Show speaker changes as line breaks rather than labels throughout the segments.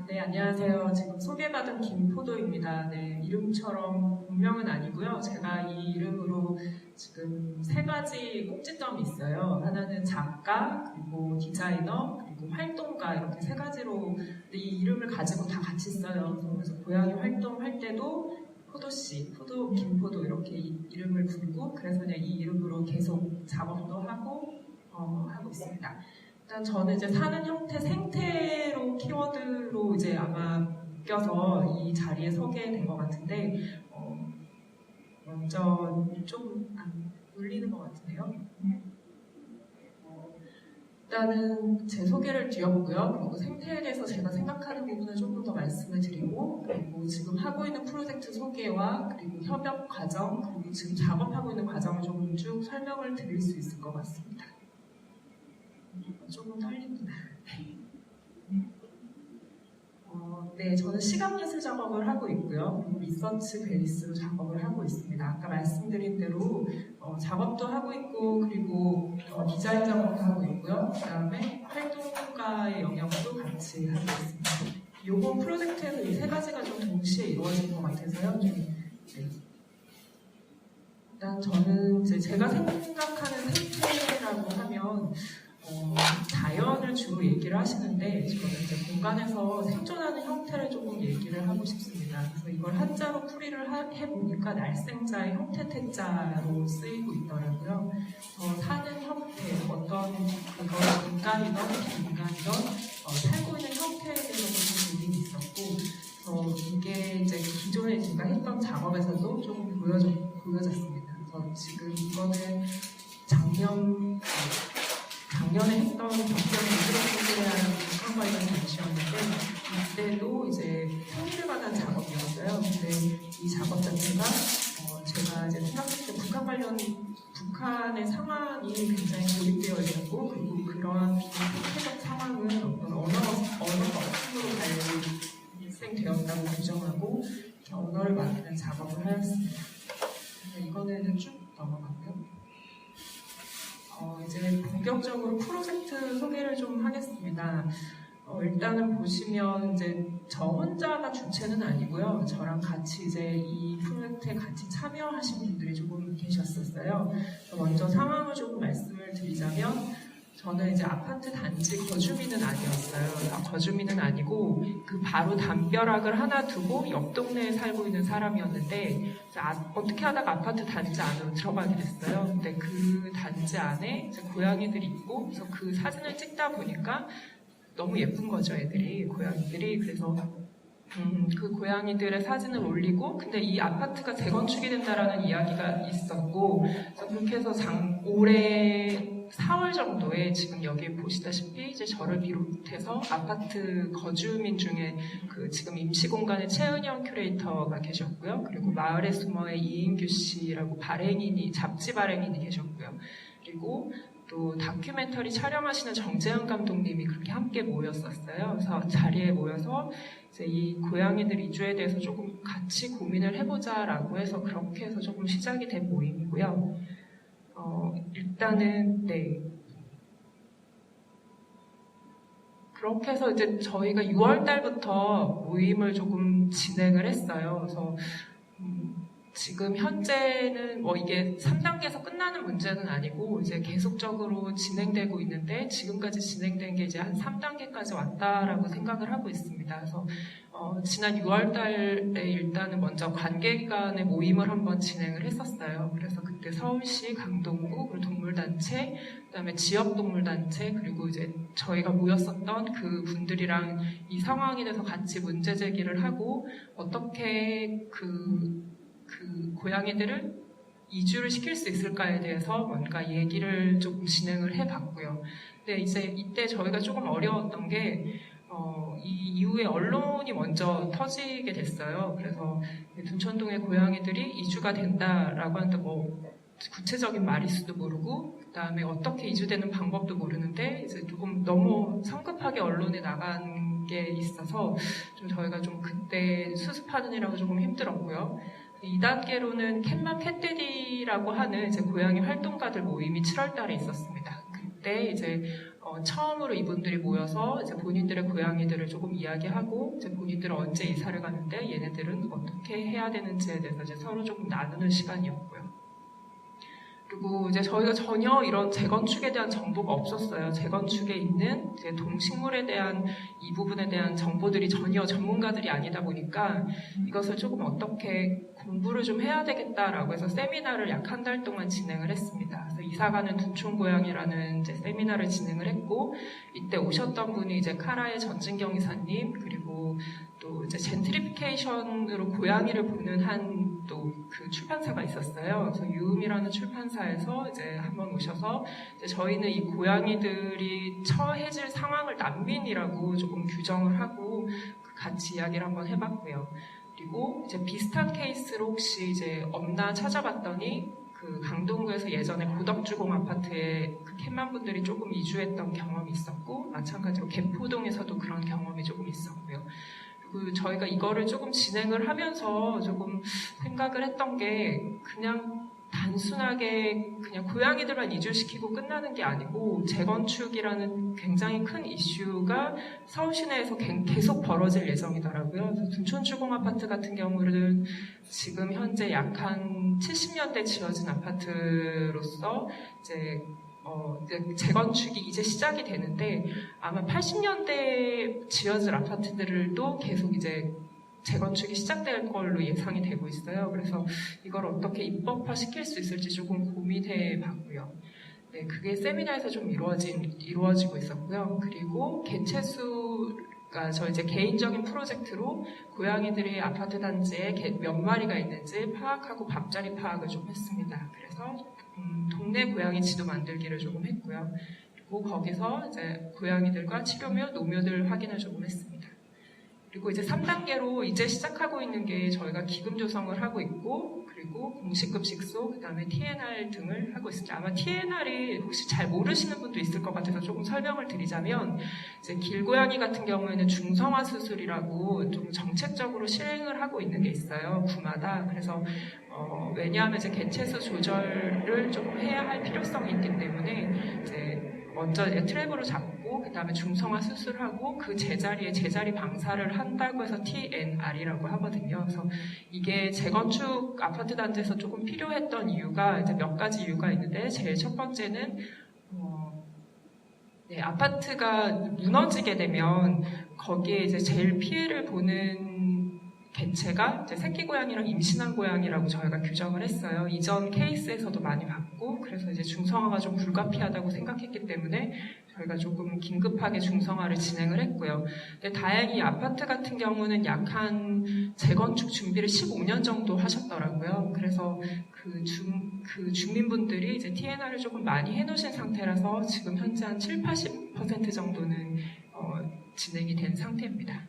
네, 안녕하세요. 지금 소개받은 김포도입니다. 네, 이름처럼 본명은 아니고요. 제가 이 이름으로 지금 3가지 꼭지점이 있어요. 하나는 작가, 그리고 디자이너, 그리고 활동가 이렇게 3가지로 이 이름을 가지고 다 같이 써요. 그래서 고양이 활동할 때도 포도씨, 포도, 김포도 이렇게 이름을 부르고 그래서 그냥 이 이름으로 계속 작업도 하고 있습니다. 일단 저는 이제 사는 형태, 생태로 키워드로 이제 아마 묶여서 이 자리에 서게 된 것 같은데, 먼저 좀 안 울리는 것 같은데요. 일단은 제 소개를 드려보고요. 그리고 생태에 대해서 제가 생각하는 부분을 조금 더 말씀을 드리고, 그리고 지금 하고 있는 프로젝트 소개와 그리고 협업 과정, 그리고 지금 작업하고 있는 과정을 조금 쭉 설명을 드릴 수 있을 것 같습니다. 조금 떨리구나. 네, 저는 시각예술 작업을 하고 있고요. 그리고 리서치 베이스로 작업을 하고 있습니다. 아까 말씀드린 대로 작업도 하고 있고 그리고 디자인 작업도 하고 있고요. 그 다음에 활동가의 영역도 같이 하고 있습니다. 이번 프로젝트에서 이 3가지가 좀 동시에 이루어진 것 같아서요. 일단 저는 이제 제가 생각하는 생태라고 하면 자연을 주로 얘기를 하시는데 저는 이제 공간에서 생존하는 형태를 조금 얘기를 하고 싶습니다. 그래서 이걸 한자로 풀이를 해보니까 날생자의 형태태자로 쓰이고 있더라고요. 사는 형태, 어떤 그걸 인간이든 비인간이든 살고 있는 형태에 대해서 좀 고민이 있었고 이게 이제 기존에 제가 했던 작업에서도 조금 보여졌습니다. 그래서 지금 이거는 작년에 했던 경전의 이드로코리아라는 북한 관련 전시였는데 이때도 이제 상의를 받은 작업이었어요. 근데 이 작업 자체가 제가 이제 생각했을 때 북한의 상황이 굉장히 고립되어 있고 그리고 그러한 비생태적 상황은 어떤 언어가 없음으로 발생되었다고 규정하고 언어를 만드는 작업을 하였습니다. 이번에는 쭉 넘어가고요. 이제 본격적으로 프로젝트 소개를 좀 하겠습니다. 일단은 보시면 이제 저 혼자가 주체는 아니고요. 저랑 같이 이제 이 프로젝트에 같이 참여하신 분들이 조금 계셨었어요. 먼저 상황을 조금 말씀을 드리자면 저는 이제 아파트 단지 거주민은 아니었어요. 거주민은 아니고 그 바로 담벼락을 하나 두고 옆 동네에 살고 있는 사람이었는데 어떻게 하다가 아파트 단지 안으로 들어가게 됐어요. 근데 그 단지 안에 이제 고양이들이 있고 그래서 그 사진을 찍다 보니까 너무 예쁜 거죠, 고양이들이. 그래서 그 고양이들의 사진을 올리고 근데 이 아파트가 재건축이 된다라는 이야기가 있었고 그래서 그렇게 해서 올해 4월 정도에 지금 여기 보시다시피 이제 저를 비롯해서 아파트 거주민 중에 지금 임시공간의 최은영 큐레이터가 계셨고요. 그리고 마을의 수머의 이인규 씨라고 잡지 발행인이 계셨고요. 그리고 또 다큐멘터리 촬영하시는 정재현 감독님이 그렇게 함께 모였었어요. 그래서 자리에 모여서 이제 이 고양이들 이주에 대해서 조금 같이 고민을 해보자라고 해서 그렇게 해서 조금 시작이 된 모임이고요. 일단은 네. 그렇게 해서 이제 저희가 6월 달부터 모임을 조금 진행을 했어요. 그래서 지금 현재는 이게 3단계에서 끝나는 문제는 아니고 이제 계속적으로 진행되고 있는데 지금까지 진행된 게 이제 한 3단계까지 왔다라고 생각을 하고 있습니다. 그래서 지난 6월 달에 일단은 먼저 관계기관의 모임을 한번 진행을 했었어요. 그래서 그때 서울시, 강동구, 그리고 동물단체, 그다음에 지역동물단체, 그리고 이제 저희가 모였었던 그 분들이랑 이 상황에 대해서 같이 문제 제기를 하고 어떻게 그 고양이들을 이주를 시킬 수 있을까에 대해서 뭔가 얘기를 조금 진행을 해봤고요. 근데 이제 이때 저희가 조금 어려웠던 게 이 이후에 언론이 먼저 터지게 됐어요. 그래서 둔천동의 고양이들이 이주가 된다라고 하는데 구체적인 말일수도 모르고 그다음에 어떻게 이주되는 방법도 모르는데 이제 조금 너무 성급하게 언론에 나간 게 있어서 좀 저희가 좀 그때 수습하느라고 조금 힘들었고요. 2단계로는 캣맘 캣데디라고 하는 이제 고양이 활동가들 모임이 7월 달에 있었습니다. 그때 이제 처음으로 이분들이 모여서 이제 본인들의 고양이들을 조금 이야기하고 이제 본인들은 언제 이사를 가는데 얘네들은 어떻게 해야 되는지에 대해서 이제 서로 조금 나누는 시간이었고요. 그리고 이제 저희가 전혀 이런 재건축에 대한 정보가 없었어요. 재건축에 있는 이제 동식물에 대한 이 부분에 대한 정보들이 전혀 전문가들이 아니다 보니까 이것을 조금 어떻게 공부를 좀 해야 되겠다라고 해서 세미나를 약 한 달 동안 진행을 했습니다. 그래서 이사가는 둔촌고양이라는 이제 세미나를 진행을 했고 이때 오셨던 분이 이제 카라의 전진경 이사님 그리고 또 이제 젠트리피케이션으로 고양이를 보는 한 또 그 출판사가 있었어요. 그래서 유음이라는 출판사에서 이제 한번 오셔서 이제 저희는 이 고양이들이 처해질 상황을 난민이라고 조금 규정을 하고 같이 이야기를 한번 해봤고요. 그리고 이제 비슷한 케이스로 혹시 이제 없나 찾아봤더니 그 강동구에서 예전에 고덕주공 아파트에 그 캔만 분들이 조금 이주했던 경험이 있었고 마찬가지로 개포동에서도 그런 경험이 조금 있었고요. 그리고 저희가 이거를 조금 진행을 하면서 조금 생각을 했던 게 그냥 단순하게 그냥 고양이들만 이주시키고 끝나는 게 아니고 재건축이라는 굉장히 큰 이슈가 서울 시내에서 계속 벌어질 예정이더라고요. 그래서 둔촌주공 아파트 같은 경우는 지금 현재 약 한 70년대 지어진 아파트로서 이제 재건축이 이제 시작이 되는데 아마 80년대 지어질 아파트들도 계속 이제 재건축이 시작될 걸로 예상이 되고 있어요. 그래서 이걸 어떻게 입법화 시킬 수 있을지 조금 고민해 봤고요. 네, 그게 세미나에서 좀 이루어지고 있었고요. 그리고 개체수가 저 이제 개인적인 프로젝트로 고양이들이 아파트 단지에 몇 마리가 있는지 파악하고 밥자리 파악을 좀 했습니다. 그래서 동네 고양이 지도 만들기를 조금 했고요. 그리고 거기서 이제 고양이들과 치료묘, 노묘들 확인을 조금 했습니다. 그리고 이제 3단계로 이제 시작하고 있는 게 저희가 기금 조성을 하고 있고 그리고 공식급식소, 그 다음에 TNR 등을 하고 있습니다. 아마 TNR이 혹시 잘 모르시는 분도 있을 것 같아서 조금 설명을 드리자면 이제 길고양이 같은 경우에는 중성화 수술이라고 좀 정책적으로 실행을 하고 있는 게 있어요. 구마다. 그래서 왜냐하면 이제 개체수 조절을 조금 해야 할 필요성이 있기 때문에 이제 먼저 트랩으로 잡고 그 다음에 중성화 수술하고 그 제자리 방사를 한다고 해서 TNR이라고 하거든요. 그래서 이게 재건축 아파트 단지에서 조금 필요했던 이유가 이제 몇 가지 이유가 있는데 제일 첫 번째는 아파트가 무너지게 되면 거기에 이제 제일 피해를 보는 개체가 이제 새끼 고양이랑 임신한 고양이라고 저희가 규정을 했어요. 이전 케이스에서도 많이 봤고 그래서 이제 중성화가 좀 불가피하다고 생각했기 때문에 저희가 조금 긴급하게 중성화를 진행을 했고요. 근데 다행히 아파트 같은 경우는 약 한 재건축 준비를 15년 정도 하셨더라고요. 그래서 그 주민분들이 이제 TNR을 조금 많이 해놓으신 상태라서 지금 현재 한 70-80% 정도는 진행이 된 상태입니다.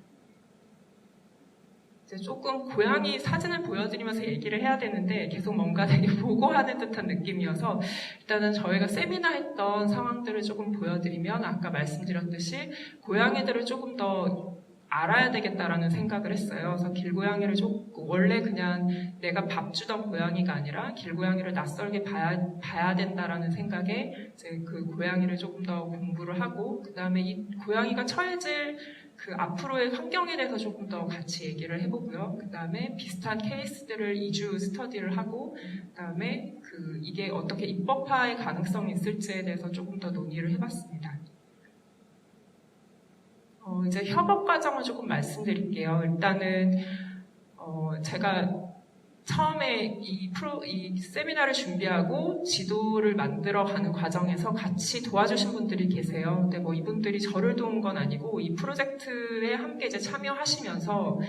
이제 조금 고양이 사진을 보여드리면서 얘기를 해야 되는데 계속 뭔가 되게 보고하는 듯한 느낌이어서 일단은 저희가 세미나 했던 상황들을 조금 보여드리면 아까 말씀드렸듯이 고양이들을 조금 더 알아야 되겠다라는 생각을 했어요. 그래서 길고양이를 원래 그냥 내가 밥 주던 고양이가 아니라 길고양이를 낯설게 봐야 된다라는 생각에 이제 그 고양이를 조금 더 공부를 하고 그 다음에 이 고양이가 처해질 그 앞으로의 환경에 대해서 조금 더 같이 얘기를 해보고요. 그 다음에 비슷한 케이스들을 2주 스터디를 하고 그 다음에 이게 어떻게 입법화의 가능성이 있을지에 대해서 조금 더 논의를 해봤습니다. 이제 협업 과정을 조금 말씀드릴게요. 일단은 제가 처음에 이 세미나를 준비하고 지도를 만들어가는 과정에서 같이 도와주신 분들이 계세요. 근데 뭐 이분들이 저를 도운 건 아니고 이 프로젝트에 함께 이제 참여하시면서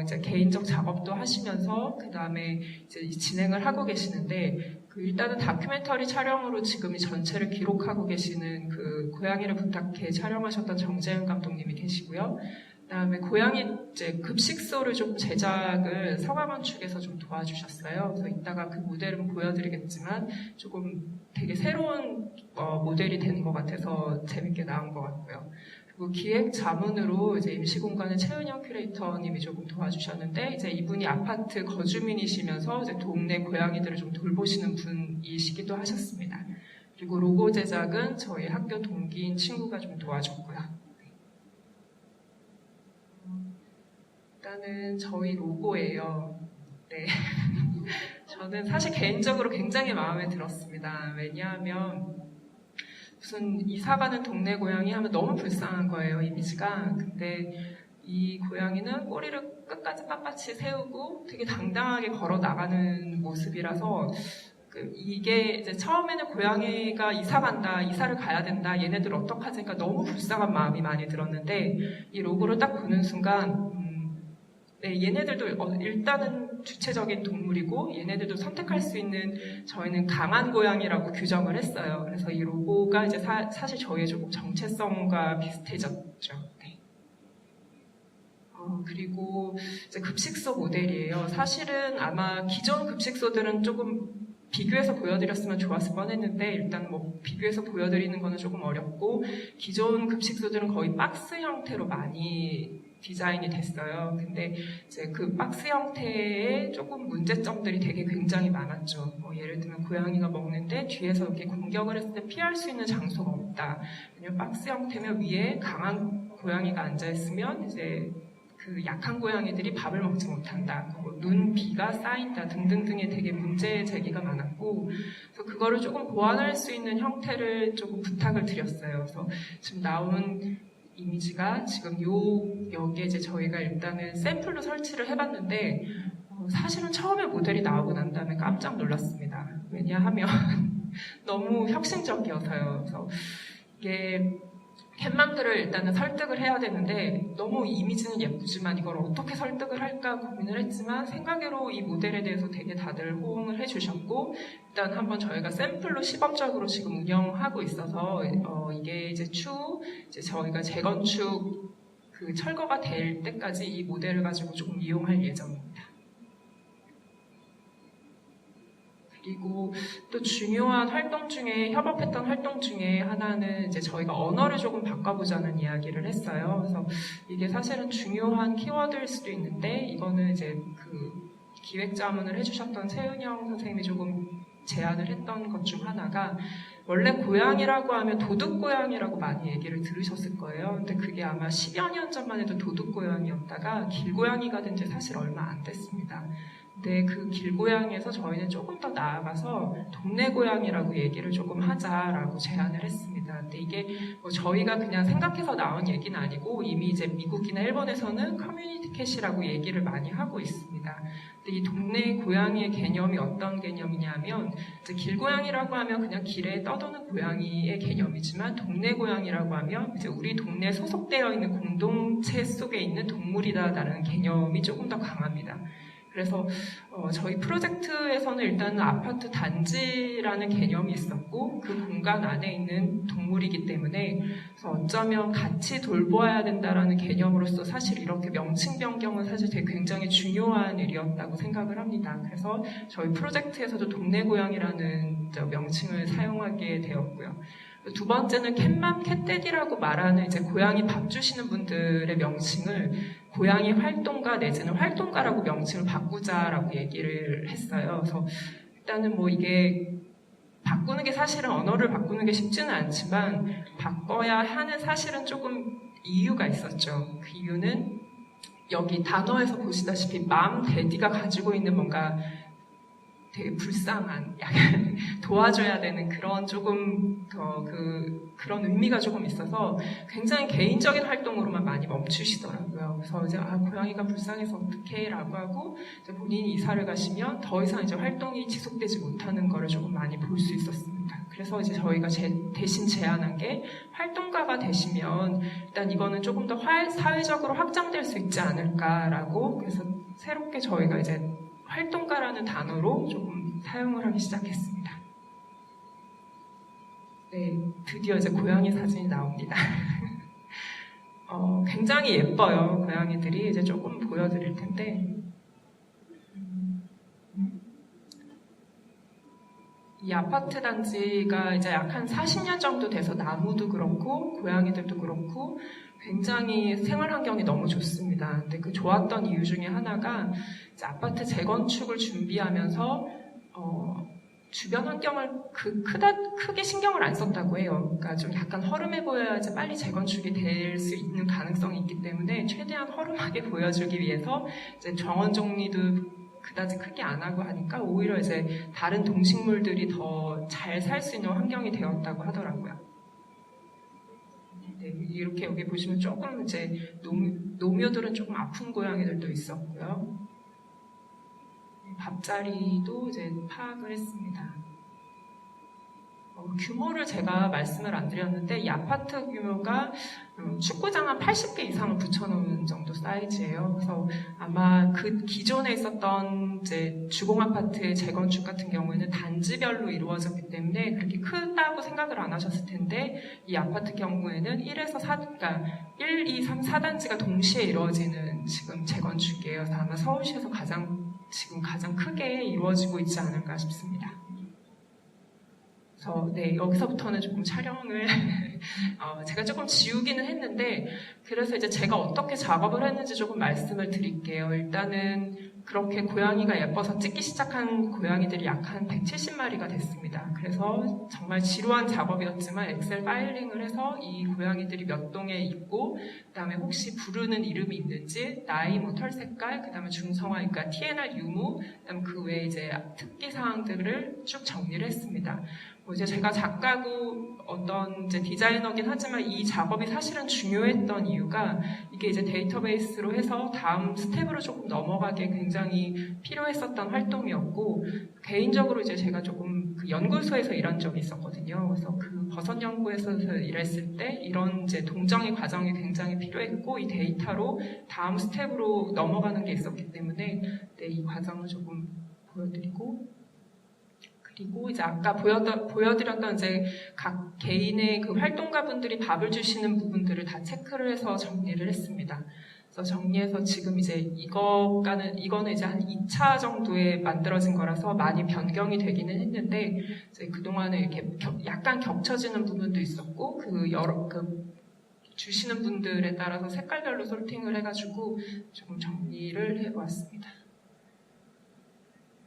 이제 개인적 작업도 하시면서 그 다음에 이제 진행을 하고 계시는데 일단은 다큐멘터리 촬영으로 지금 이 전체를 기록하고 계시는 그 고양이를 부탁해 촬영하셨던 정재은 감독님이 계시고요. 그다음에 고양이 이제 급식소를 좀 제작을 서강원 측에서 좀 도와주셨어요. 그래서 이따가 그 모델은 보여드리겠지만 조금 되게 새로운 모델이 되는 것 같아서 재밌게 나온 것 같고요. 그리고 기획 자문으로 이제 임시공간의 최은영 큐레이터님이 조금 도와주셨는데 이제 이분이 아파트 거주민이시면서 이제 동네 고양이들을 좀 돌보시는 분이시기도 하셨습니다. 그리고 로고 제작은 저희 학교 동기인 친구가 좀 도와줬고요. 일단은 저희 로고예요. 네. 저는 사실 개인적으로 굉장히 마음에 들었습니다. 왜냐하면 무슨 이사 가는 동네 고양이 하면 너무 불쌍한 거예요, 이미지가. 근데 이 고양이는 꼬리를 끝까지 빳빳이 세우고 되게 당당하게 걸어 나가는 모습이라서 이게 이제 처음에는 고양이가 이사 간다, 이사를 가야 된다, 얘네들 어떡하지? 그러니까 너무 불쌍한 마음이 많이 들었는데 이 로고를 딱 보는 순간 네, 얘네들도 일단은 주체적인 동물이고 얘네들도 선택할 수 있는 저희는 강한 고양이라고 규정을 했어요. 그래서 이 로고가 이제 사실 저희의 조금 정체성과 비슷해졌죠. 네. 그리고 이제 급식소 모델이에요. 사실은 아마 기존 급식소들은 조금 비교해서 보여드렸으면 좋았을 뻔했는데 일단 뭐 비교해서 보여드리는 거는 조금 어렵고 기존 급식소들은 거의 박스 형태로 많이 디자인이 됐어요. 근데 이제 그 박스 형태에 조금 문제점들이 되게 굉장히 많았죠. 뭐 예를 들면 고양이가 먹는데 뒤에서 이렇게 공격을 했을 때 피할 수 있는 장소가 없다. 왜냐면 박스 형태면 위에 강한 고양이가 앉아있으면 이제 그 약한 고양이들이 밥을 먹지 못한다. 눈, 비가 쌓인다 등등등의 되게 문제 제기가 많았고 그래서 그거를 조금 보완할 수 있는 형태를 조금 부탁을 드렸어요. 그래서 지금 나온 이미지가 지금 여기에 이제 저희가 일단은 샘플로 설치를 해봤는데 사실은 처음에 모델이 나오고 난 다음에 깜짝 놀랐습니다. 왜냐하면 너무 혁신적이어서요. 그래서 이게 캣맘들을 일단은 설득을 해야 되는데 너무 이미지는 예쁘지만 이걸 어떻게 설득을 할까 고민을 했지만 생각외로 이 모델에 대해서 되게 다들 호응을 해주셨고 일단 한번 저희가 샘플로 시범적으로 지금 운영하고 있어서 이게 이제 추후 이제 저희가 재건축 그 철거가 될 때까지 이 모델을 가지고 조금 이용할 예정입니다. 그리고 또 중요한 활동 중에 협업했던 활동 중에 하나는 이제 저희가 언어를 조금 바꿔보자는 이야기를 했어요. 그래서 이게 사실은 중요한 키워드일 수도 있는데 이거는 이제 그 기획자문을 해주셨던 세은영 선생님이 조금 제안을 했던 것 중 하나가 원래 고양이라고 하면 도둑고양이라고 많이 얘기를 들으셨을 거예요. 근데 그게 아마 10여 년 전만 해도 도둑고양이였다가 길고양이가 된 지 사실 얼마 안 됐습니다. 근데 그 길고양이에서 저희는 조금 더 나아가서 동네 고양이라고 얘기를 조금 하자라고 제안을 했습니다. 근데 이게 뭐 저희가 그냥 생각해서 나온 얘기는 아니고 이미 이제 미국이나 일본에서는 커뮤니티 캣이라고 얘기를 많이 하고 있습니다. 근데 이 동네 고양이의 개념이 어떤 개념이냐면 이제 길고양이라고 하면 그냥 길에 떠도는 고양이의 개념이지만 동네 고양이라고 하면 이제 우리 동네에 소속되어 있는 공동체 속에 있는 동물이다라는 개념이 조금 더 강합니다. 그래서 저희 프로젝트에서는 일단 아파트 단지라는 개념이 있었고 그 공간 안에 있는 동물이기 때문에 그래서 어쩌면 같이 돌보아야 된다라는 개념으로서 사실 이렇게 명칭 변경은 사실 되게 굉장히 중요한 일이었다고 생각을 합니다. 그래서 저희 프로젝트에서도 동네 고양이라는 명칭을 사용하게 되었고요. 두 번째는 캣맘, 캣데디라고 말하는 이제 고양이 밥 주시는 분들의 명칭을 고양이 활동가 내지는 활동가라고 명칭을 바꾸자라고 얘기를 했어요. 그래서 일단은 뭐 이게 바꾸는 게 사실은 언어를 바꾸는 게 쉽지는 않지만 바꿔야 하는 사실은 조금 이유가 있었죠. 그 이유는 여기 단어에서 보시다시피 맘, 데디가 가지고 있는 뭔가 되게 불쌍한, 약간 도와줘야 되는 그런 조금 그런 의미가 조금 있어서 굉장히 개인적인 활동으로만 많이 멈추시더라고요. 그래서 이제 고양이가 불쌍해서 어떡해라고 하고 이제 본인이 이사를 가시면 더 이상 이제 활동이 지속되지 못하는 거를 조금 많이 볼 수 있었습니다. 그래서 이제 저희가 대신 제안한 게 활동가가 되시면 일단 이거는 조금 더 사회적으로 확장될 수 있지 않을까라고 그래서 새롭게 저희가 이제 활동가라는 단어로 조금 사용을 하기 시작했습니다. 네, 드디어 이제 고양이 사진이 나옵니다. 굉장히 예뻐요, 고양이들이. 이제 조금 보여드릴 텐데. 이 아파트 단지가 이제 약 한 40년 정도 돼서 나무도 그렇고, 고양이들도 그렇고, 굉장히 생활 환경이 너무 좋습니다. 근데 그 좋았던 이유 중에 하나가 이제 아파트 재건축을 준비하면서 주변 환경을 크게 신경을 안 썼다고 해요. 그러니까 좀 약간 허름해 보여야지 빨리 재건축이 될 수 있는 가능성이 있기 때문에 최대한 허름하게 보여주기 위해서 이제 정원 정리도 그다지 크게 안 하고 하니까 오히려 이제 다른 동식물들이 더 잘 살 수 있는 환경이 되었다고 하더라고요. 네, 이렇게 여기 보시면 조금 이제 노묘들은 조금 아픈 고양이들도 있었고요. 밥자리도 이제 파악을 했습니다. 규모를 제가 말씀을 안 드렸는데 이 아파트 규모가 축구장 한 80개 이상을 붙여놓은 정도 사이즈예요. 그래서 아마 그 기존에 있었던 이제 주공 아파트의 재건축 같은 경우에는 단지별로 이루어졌기 때문에 그렇게 크다고 생각을 안 하셨을 텐데 이 아파트 경우에는 1에서 4, 그러니까 1, 2, 3, 4단지가 동시에 이루어지는 지금 재건축이에요. 그래서 아마 서울시에서 지금 가장 크게 이루어지고 있지 않을까 싶습니다. 그래서 네, 여기서부터는 조금 촬영을 제가 조금 지우기는 했는데 그래서 이제 제가 어떻게 작업을 했는지 조금 말씀을 드릴게요. 일단은 그렇게 고양이가 예뻐서 찍기 시작한 고양이들이 약 한 170마리가 됐습니다. 그래서 정말 지루한 작업이었지만 엑셀 파일링을 해서 이 고양이들이 몇 동에 있고 그다음에 혹시 부르는 이름이 있는지 나이, 뭐 털 색깔, 그다음에 중성화, 그러니까 TNR 유무, 그다음 그 외에 이제 특기 사항들을 쭉 정리를 했습니다. 이제 제가 작가고 어떤 이제 디자이너긴 하지만 이 작업이 사실은 중요했던 이유가 이게 이제 데이터베이스로 해서 다음 스텝으로 조금 넘어가기에 굉장히 필요했었던 활동이었고 개인적으로 이제 제가 조금 그 연구소에서 일한 적이 있었거든요. 그래서 그 버섯 연구에서 일했을 때 이런 이제 동정의 과정이 굉장히 필요했고 이 데이터로 다음 스텝으로 넘어가는 게 있었기 때문에 네, 이 과정을 조금 보여드리고 그리고 이제 아까 보여드렸던 이제 각 개인의 그 활동가분들이 밥을 주시는 부분들을 다 체크를 해서 정리를 했습니다. 그래서 정리해서 지금 이제 이거는 이제 한 2차 정도에 만들어진 거라서 많이 변경이 되기는 했는데 이제 그동안에 이렇게 약간 겹쳐지는 부분도 있었고 주시는 분들에 따라서 색깔별로 솔팅을 해가지고 조금 정리를 해보았습니다.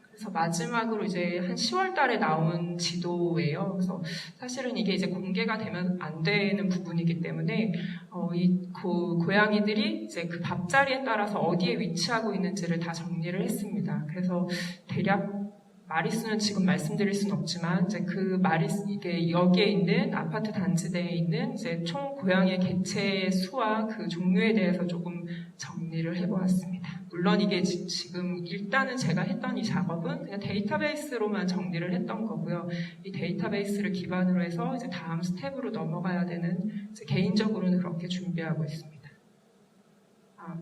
그래서 마지막으로 이제 한 10월 달에 나온 지도예요. 그래서 사실은 이게 이제 공개가 되면 안 되는 부분이기 때문에 고양이들이 이제 그 밥자리에 따라서 어디에 위치하고 있는지를 다 정리를 했습니다. 그래서 대략 마리수는 지금 말씀드릴 수는 없지만 이제 그 이게 여기에 있는 아파트 단지 내에 있는 이제 총 고양이의 개체 수와 그 종류에 대해서 조금 정리를 해보았습니다. 물론 이게 지금 일단은 제가 했던 이 작업은 그냥 데이터베이스로만 정리를 했던 거고요. 이 데이터베이스를 기반으로 해서 이제 다음 스텝으로 넘어가야 되는 이제 개인적으로는 그렇게 준비하고 있습니다.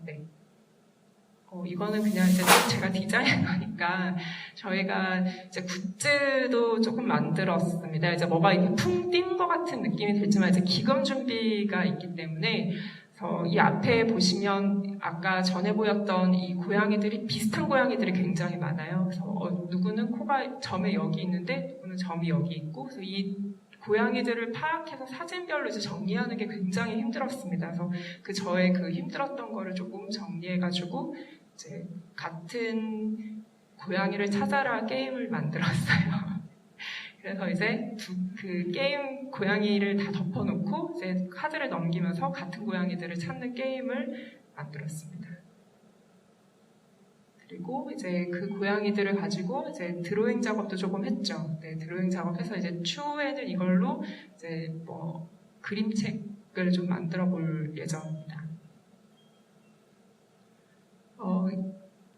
네. 이거는 그냥 이제 제가 디자이너니까 저희가 이제 굿즈도 조금 만들었습니다. 이제 뭐가 이렇게 풍 뛴 것 같은 느낌이 들지만 이제 기금 준비가 있기 때문에 이 앞에 보시면 아까 전에 보였던 이 고양이들이 비슷한 고양이들이 굉장히 많아요. 그래서 누구는 코가 점에 여기 있는데 누구는 점이 여기 있고 그래서 이 고양이들을 파악해서 사진별로 이제 정리하는 게 굉장히 힘들었습니다. 그래서 저의 그 힘들었던 거를 조금 정리해가지고 이제 같은 고양이를 찾아라 게임을 만들었어요. 그래서 이제 그 게임 고양이를 다 덮어놓고 이제 카드를 넘기면서 같은 고양이들을 찾는 게임을 만들었습니다. 그리고 이제 그 고양이들을 가지고 이제 드로잉 작업도 조금 했죠. 네, 드로잉 작업해서 이제 추후에는 이걸로 이제 뭐 그림책을 좀 만들어 볼 예정입니다.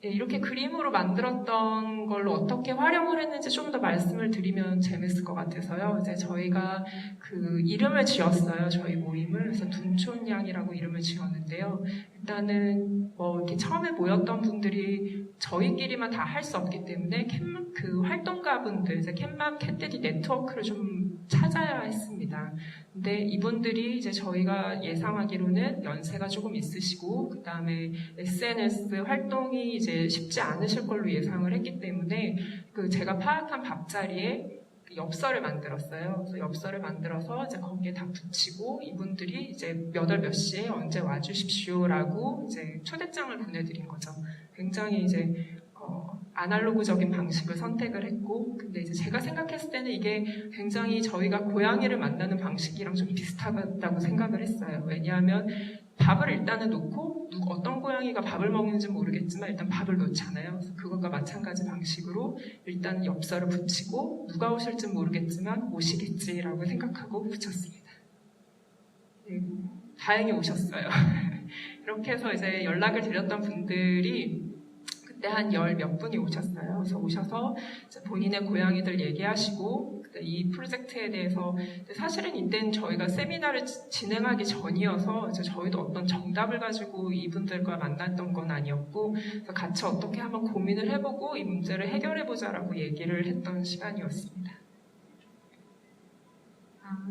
이렇게 그림으로 만들었던 걸로 어떻게 활용을 했는지 좀 더 말씀을 드리면 재밌을 것 같아서요. 이제 저희가 그 이름을 지었어요. 저희 모임을. 그래서 둔촌양이라고 이름을 지었는데요. 일단은 이렇게 처음에 모였던 분들이 저희끼리만 다 할 수 없기 때문에 그 활동가분들, 이제 캣맘 캣데디 네트워크를 좀 찾아야 했습니다. 근데 이분들이 이제 저희가 예상하기로는 연세가 조금 있으시고 그 다음에 SNS 활동이 이제 쉽지 않으실 걸로 예상을 했기 때문에 제가 파악한 밥자리에 엽서를 만들었어요. 그래서 엽서를 만들어서 이제 거기에 다 붙이고 이분들이 이제 몇 월 몇 시에 언제 와주십시오라고 이제 초대장을 보내드린 거죠. 굉장히 이제 아날로그적인 방식을 선택을 했고, 근데 이제 제가 생각했을 때는 이게 굉장히 저희가 고양이를 만나는 방식이랑 좀 비슷하다고 생각을 했어요. 왜냐하면 밥을 일단은 놓고 어떤 고양이가 밥을 먹는지 모르겠지만 일단 밥을 놓잖아요. 그래서 그것과 마찬가지 방식으로 일단 엽서를 붙이고 누가 오실지 모르겠지만 오시겠지라고 생각하고 붙였습니다. 네, 다행히 오셨어요. 이렇게 해서 이제 연락을 드렸던 분들이 그때 한 10몇 분이 오셨어요. 그래서 오셔서 본인의 고양이들 얘기하시고 이 프로젝트에 대해서 사실은 이때는 저희가 세미나를 진행하기 전이어서 이제 저희도 어떤 정답을 가지고 이분들과 만났던 건 아니었고 그래서 같이 어떻게 한번 고민을 해보고 이 문제를 해결해보자라고 얘기를 했던 시간이었습니다.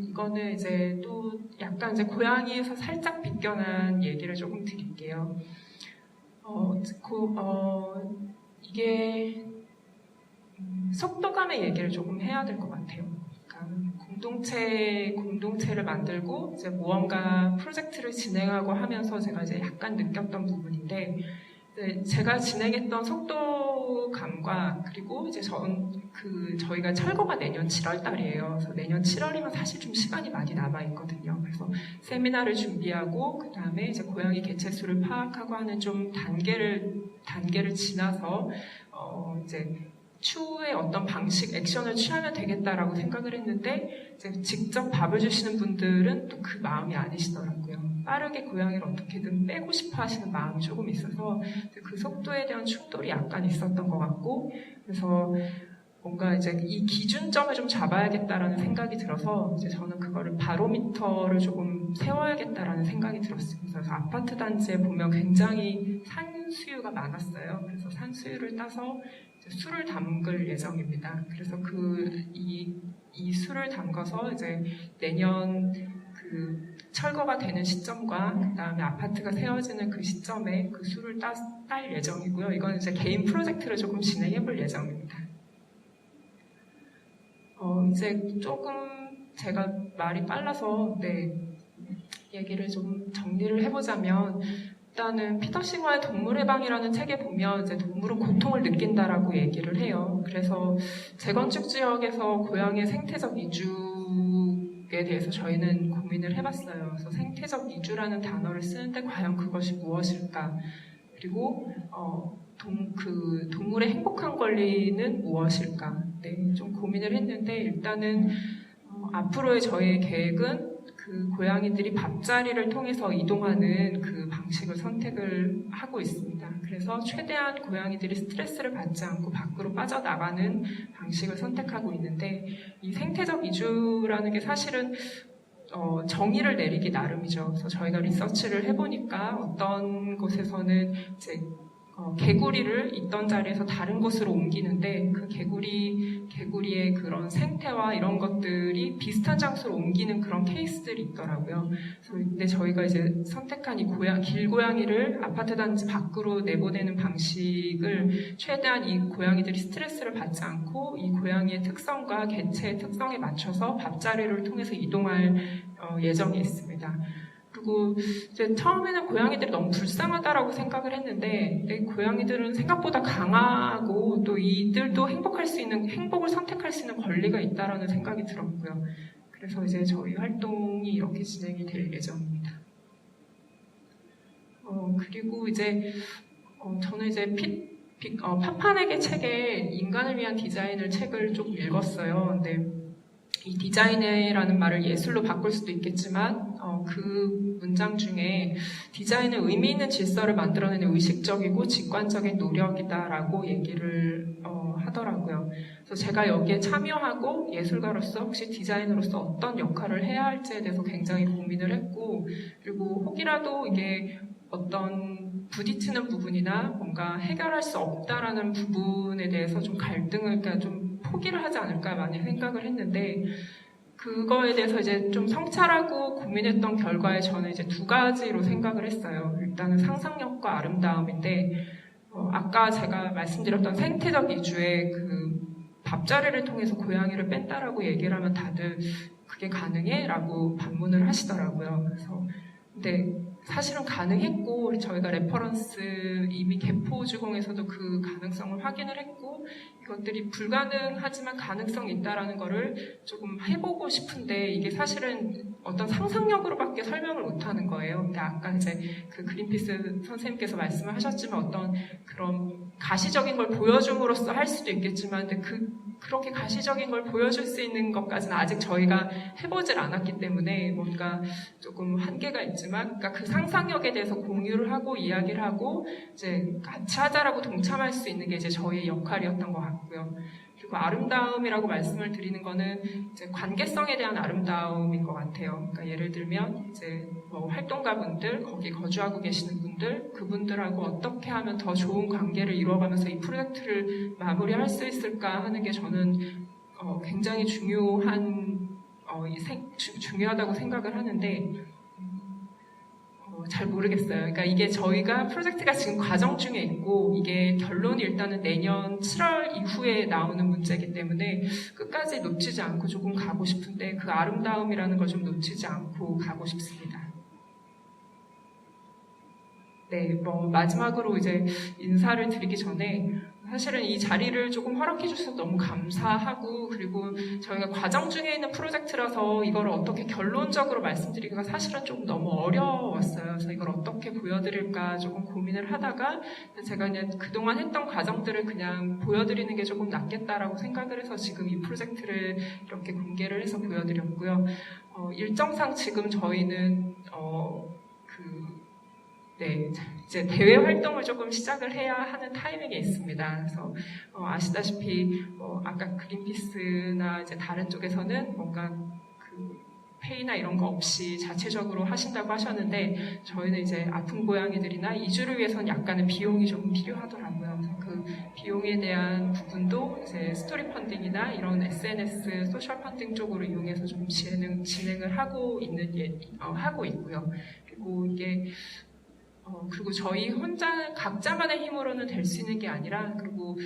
이거는 이제 또 약간 이제 고양이에서 살짝 비껴난 얘기를 조금 드릴게요. 이게 속도감의 얘기를 조금 해야 될 것 같아요. 그러니까 공동체를 만들고 이제 무언가 프로젝트를 진행하고 하면서 제가 이제 약간 느꼈던 부분인데, 제가 진행했던 속도감과 그리고 이제 저희가 철거가 내년 7월 달이에요. 그래서 내년 7월이면 사실 좀 시간이 많이 남아 있거든요. 그래서 세미나를 준비하고 그 다음에 이제 고양이 개체수를 파악하고 하는 좀 단계를 지나서 이제 추후에 어떤 방식, 액션을 취하면 되겠다라고 생각을 했는데 이제 직접 밥을 주시는 분들은 또 그 마음이 아니시더라고요. 빠르게 고양이를 어떻게든 빼고 싶어 하시는 마음이 조금 있어서 그 속도에 대한 충돌이 약간 있었던 것 같고, 그래서 뭔가 이제 이 기준점을 좀 잡아야겠다라는 생각이 들어서 이제 저는 그거를 바로미터를 조금 세워야겠다라는 생각이 들었습니다. 그래서 아파트 단지에 보면 굉장히 산수유가 많았어요. 그래서 산수유를 따서 술을 담글 예정입니다. 그래서 이 술을 담가서 이제 내년 철거가 되는 시점과 그 다음에 아파트가 세워지는 그 시점에 그 술을 딸 예정이고요. 이건 이제 개인 프로젝트를 조금 진행해 볼 예정입니다. 이제 조금 제가 말이 빨라서 얘기를 좀 정리를 해보자면, 일단은 피터 시거의 동물해방이라는 책에 보면 이제 동물은 고통을 느낀다라고 얘기를 해요. 그래서 재건축 지역에서 고양이의 생태적 이주에 대해서 저희는 고민을 해봤어요. 그래서 생태적 이주라는 단어를 쓰는데 과연 그것이 무엇일까? 그리고 동물의 행복한 권리는 무엇일까? 좀 고민을 했는데 일단은 앞으로의 저희의 계획은 그 고양이들이 밥자리를 통해서 이동하는 그 방식을 선택을 하고 있습니다. 그래서 최대한 고양이들이 스트레스를 받지 않고 밖으로 빠져나가는 방식을 선택하고 있는데, 이 생태적 이주라는 게 사실은 정의를 내리기 나름이죠. 그래서 저희가 리서치를 해보니까 어떤 곳에서는 이제 개구리를 있던 자리에서 다른 곳으로 옮기는데 그 개구리의 그런 생태와 이런 것들이 비슷한 장소로 옮기는 그런 케이스들이 있더라고요. 근데 저희가 이제 선택한 이 길고양이를 아파트 단지 밖으로 내보내는 방식을 최대한 이 고양이들이 스트레스를 받지 않고 이 고양이의 특성과 개체의 특성에 맞춰서 밥자리를 통해서 이동할 예정이 있습니다. 그리고 이제 처음에는 고양이들이 너무 불쌍하다라고 생각을 했는데 고양이들은 생각보다 강하고 또 이들도 행복을 선택할 수 있는 권리가 있다라는 생각이 들었고요. 그래서 이제 저희 활동이 이렇게 진행이 될 예정입니다. 그리고 이제 저는 이제 파파네게 책에 인간을 위한 디자인을 책을 좀 읽었어요. 근데 이 디자인이라는 말을 예술로 바꿀 수도 있겠지만 그 문장 중에 디자인은 의미 있는 질서를 만들어내는 의식적이고 직관적인 노력이다라고 얘기를 하더라고요. 그래서 제가 여기에 참여하고 예술가로서 혹시 디자이너로서 어떤 역할을 해야 할지에 대해서 굉장히 고민을 했고, 그리고 혹이라도 이게 어떤 부딪히는 부분이나 뭔가 해결할 수 없다라는 부분에 대해서 좀 갈등을, 그러니까 좀 포기를 하지 않을까 많이 생각을 했는데, 그거에 대해서 이제 좀 성찰하고 고민했던 결과에 저는 이제 두 가지로 생각을 했어요. 일단은 상상력과 아름다움인데, 아까 제가 말씀드렸던 생태적 이주의 그 밥자리를 통해서 고양이를 뺀다라고 얘기를 하면 다들 그게 가능해? 라고 반문을 하시더라고요. 그래서 근데 사실은 가능했고 저희가 레퍼런스 이미 개포주공에서도 그 가능성을 확인을 했고 이것들이 불가능하지만 가능성이 있다라는 거를 조금 해보고 싶은데 이게 사실은 어떤 상상력으로밖에 설명을 못하는 거예요. 근데 아까 이제 그 그린피스 선생님께서 말씀을 하셨지만 어떤 그런 가시적인 걸 보여줌으로써 할 수도 있겠지만 근데 그렇게 가시적인 걸 보여줄 수 있는 것까지는 아직 저희가 해보질 않았기 때문에 뭔가 조금 한계가 있지만 그러니까 그 상상력에 대해서 공유를 하고 이야기를 하고 이제 같이 하자라고 동참할 수 있는 게 이제 저희의 역할이었던 것 같고요. 그리고 아름다움이라고 말씀을 드리는 거는 이제 관계성에 대한 아름다움인 것 같아요. 그러니까 예를 들면 이제 뭐 활동가분들, 거기 거주하고 계시는 분들, 그분들하고 어떻게 하면 더 좋은 관계를 이루어가면서 이 프로젝트를 마무리할 수 있을까 하는 게 저는 굉장히 중요하다고 생각을 하는데 잘 모르겠어요. 그러니까 이게 저희가 프로젝트가 지금 과정 중에 있고 이게 결론이 일단은 내년 7월 이후에 나오는 문제이기 때문에 끝까지 놓치지 않고 조금 가고 싶은데 그 아름다움이라는 걸 좀 놓치지 않고 가고 싶습니다. 네, 뭐 마지막으로 이제 인사를 드리기 전에 사실은 이 자리를 조금 허락해 주셔서 너무 감사하고 그리고 저희가 과정 중에 있는 프로젝트라서 이걸 어떻게 결론적으로 말씀드리기가 사실은 좀 너무 어려웠어요. 그래서 이걸 어떻게 보여드릴까 조금 고민을 하다가 제가 그냥 그동안 했던 과정들을 그냥 보여드리는 게 조금 낫겠다라고 생각을 해서 지금 이 프로젝트를 이렇게 공개를 해서 보여드렸고요. 일정상 지금 저희는 네, 이제 대외 활동을 조금 시작을 해야 하는 타이밍에 있습니다. 그래서 아시다시피 아까 그린피스나 이제 다른 쪽에서는 뭔가 그 페이나 이런 거 없이 자체적으로 하신다고 하셨는데 저희는 이제 아픈 고양이들이나 이주를 위해서는 약간의 비용이 조금 필요하더라고요. 그래서 그 비용에 대한 부분도 이제 스토리 펀딩이나 이런 SNS 소셜 펀딩 쪽으로 이용해서 좀 진행을 하고 있고요. 그리고 이게 그리고 저희 혼자 각자만의 힘으로는 될 수 있는 게 아니라 그리고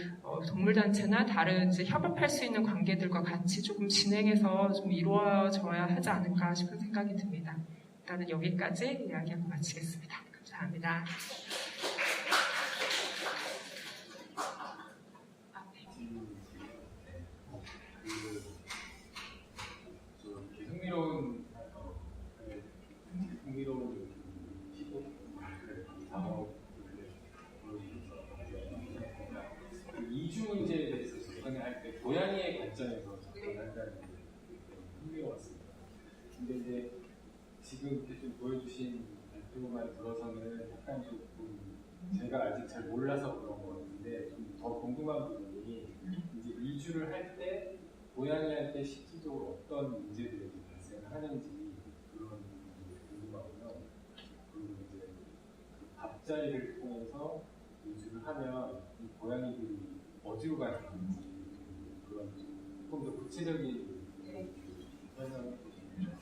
동물단체나 다른 이제 협업할 수 있는 관계들과 같이 조금 진행해서 좀 이루어져야 하지 않을까 싶은 생각이 듭니다. 일단은 여기까지 이야기하고 마치겠습니다. 감사합니다.
흥미로운 이주 문제에 대해서 접근할 때 고양이의 관점에서 접근한다는 게 흥미로웠습니다. 근데 이제 지금 이렇게 좀 보여주신 발표만 들어서는 약간 조금 제가 아직 잘 몰라서 그런 것 같은데 좀 더 궁금한 부분이 이제 이주를 할 때 고양이 할 때 실질적으로 어떤 문제들이 발생하는지 그런 부분이 궁금하고요. 그리고 이제 그 밥자리를 통해서 이주를 하면 이 고양이들이 어디로 가는 건지 그런 조금 더 구체적인 설명을 해주시면.